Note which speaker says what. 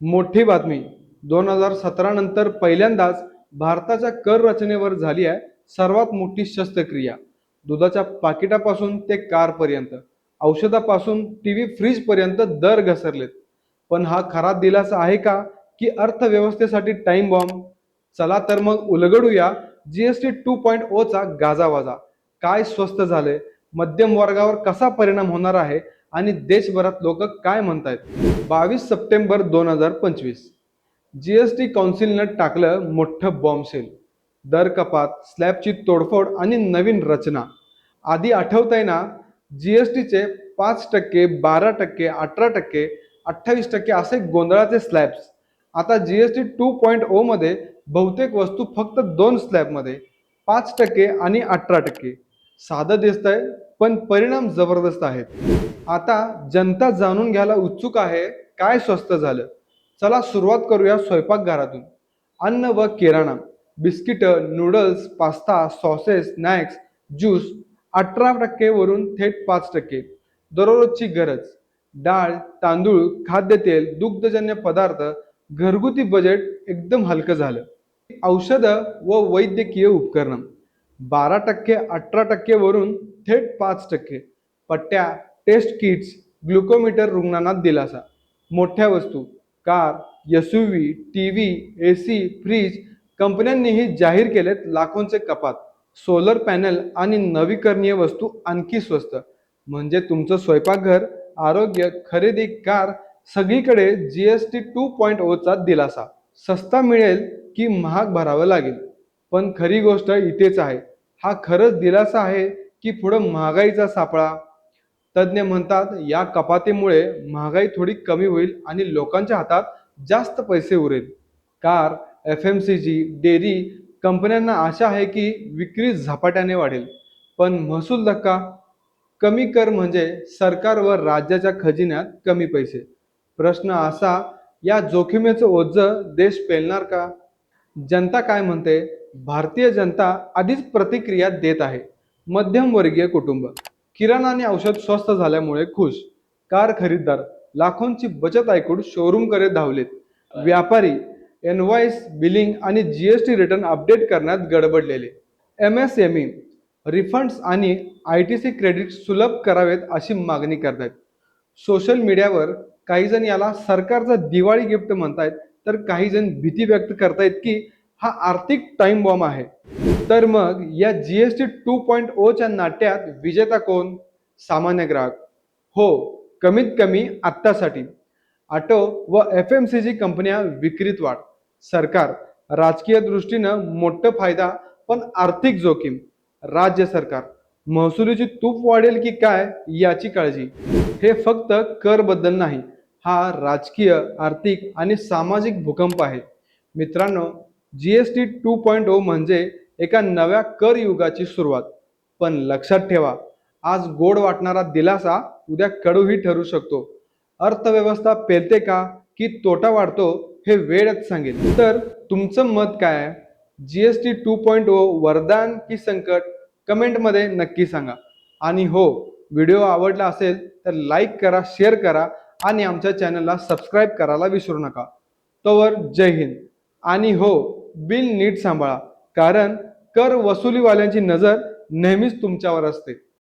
Speaker 1: मोठी बातमी. 2017 नंतर पहिल्यांदाच भारताच्या कर रचनेवर झाली आहे सर्वात मोठी शस्त्रक्रिया. दुधाच्या पाकिटापासून ते कारपर्यंत, औषधापासून टीव्ही फ्रीज पर्यंत दर घसरलेत. पण हा खरा दिलासा आहे का, की अर्थव्यवस्थेसाठी टाइम बॉम्ब? चला तर मग उलगडूया जीएसटी 2.0चा गाजावाजा. काय स्वस्त झाले, मध्यम वर्गावर कसा परिणाम होणार आहे आणि देशभरात लोक काय म्हणतायत. 22 सप्टेंबर 2025 जीएसटी काउन्सिलनं टाकलं मोठं बॉम्बशेल. दर कपात, स्लॅबची तोडफोड आणि नवीन रचना. आधी आठवतंय ना, जीएसटीचे 5%, 12%, 18%, 28% असे गोंधळाचे स्लॅब्स. आता जीएसटी 2.0 मध्ये बहुतेक वस्तू फक्त दोन स्लॅबमध्ये, 5% आणि 18%. साधं दिसतंय, पण परिणाम जबरदस्त आहेत. आता जनता जाणून घ्यायला उत्सुक आहे, काय स्वस्त झालं. चला सुरुवात करूया स्वयंपाकघरातून. अन्न व किराणा, बिस्किटं, noodles, pasta, sauces, snacks, juice 18% वरून थेट 5%. दररोजची गरज, डाळ, तांदूळ, खाद्यतेल, दुग्धजन्य पदार्थ, घरगुती बजेट एकदम हलकं झालं. औषधं व वैद्यकीय उपकरणं 12%, 18% वरून थेट 5%. पट्ट्या, टेस्ट किट्स, ग्लुकोमीटर रुग्णांना दिलासा. मोठ्या वस्तू, car, SUV, TV, AC, fridge कंपन्यांनीही जाहीर केलेत लाखोंचे कपात. सोलर पॅनल आणि नवीकरणीय वस्तू आणखी स्वस्त. म्हणजे तुमचं स्वयंपाकघर, आरोग्य, खरेदी, कार सगळीकडे जीएसटी 2.0चा दिलासा. सस्ता मिळेल की महाग भरावं लागेल? पण खरी गोष्ट इथेच आहे. हा खरंच दिलासा आहे की पुढं महागाईचा सापळा? तज्ज्ञ म्हणतात या कपातीमुळे महागाई थोडी कमी होईल आणि लोकांच्या हातात जास्त पैसे उरेल. कार, एफएमसीजी, डेअरी कंपन्यांना आशा आहे की विक्री झपाट्याने वाढेल. पण महसूल धक्का. कमी कर म्हणजे सरकार व राज्याच्या खजिन्यात कमी पैसे. प्रश्न असा, या जोखमीचं ओझं देश पेलणार का? जनता काय म्हणते? भारतीय जनता आधीच प्रतिक्रिया देत आहे. मध्यमवर्गीय कुटुंब, किराणा आणि औषध स्वस्त झाल्यामुळे खुश. कार खरीददार लाखोंची बचत ऐकून शोरूमकडे धावलेत. व्यापारी इनव्हॉइस, बिलिंग आणि जीएसटी रिटर्न अपडेट करण्यात गडबडलेले. एमएसएमई रिफंड्स आणि आयटीसी क्रेडिट सुलभ करावेत अशी मागणी करतायत. सोशल मीडियावर काही जण याला सरकारचं दिवाळी गिफ्ट म्हणतायत, तर काही जण भीती व्यक्त करतायत की हा आर्थिक टाइम बॉम्ब आहे. तर मग या जीएसटी 2.0च्या नाट्यात विजेता कोण? सामान्य ग्राहक. हो, कमीत कमी आत्तासाठी. ऑटो व एफएमसीजी कंपन्या विक्रीत वाढ. सरकार, राजकीय दृष्टीनं मोठं फायदा पण आर्थिक जोखीम. राज्य सरकार, महसुलीची तूफ वाढेल की काय याची काळजी. हे फक्त कर बद्दल नाही, हा राजकीय, आर्थिक आणि सामाजिक भूकंप आहे. मित्रांनो, जीएसटी 2.0 म्हणजे एका नव्या कर युगाची सुरुवात. पण लक्षात ठेवा, आज गोड वाटणारा दिलासा उद्या कडूही ठरू शकतो. अर्थव्यवस्था पेलते का की तोटा वाढतो हे वेळच सांगेल. तर तुमचं मत काय आहे? जीएसटी 2.0 वरदान की संकट? कमेंटमध्ये नक्की सांगा. आणि हो, व्हिडिओ आवडला असेल तर लाईक करा, शेअर करा आणि आमच्या चॅनलला सबस्क्राईब करायला विसरू नका. तोवर जय हिंद. आणि हो, बिल नीट सांभाळा, कारण कर वसुलीवाल्यांची नजर नेहमीच तुमच्यावर असते.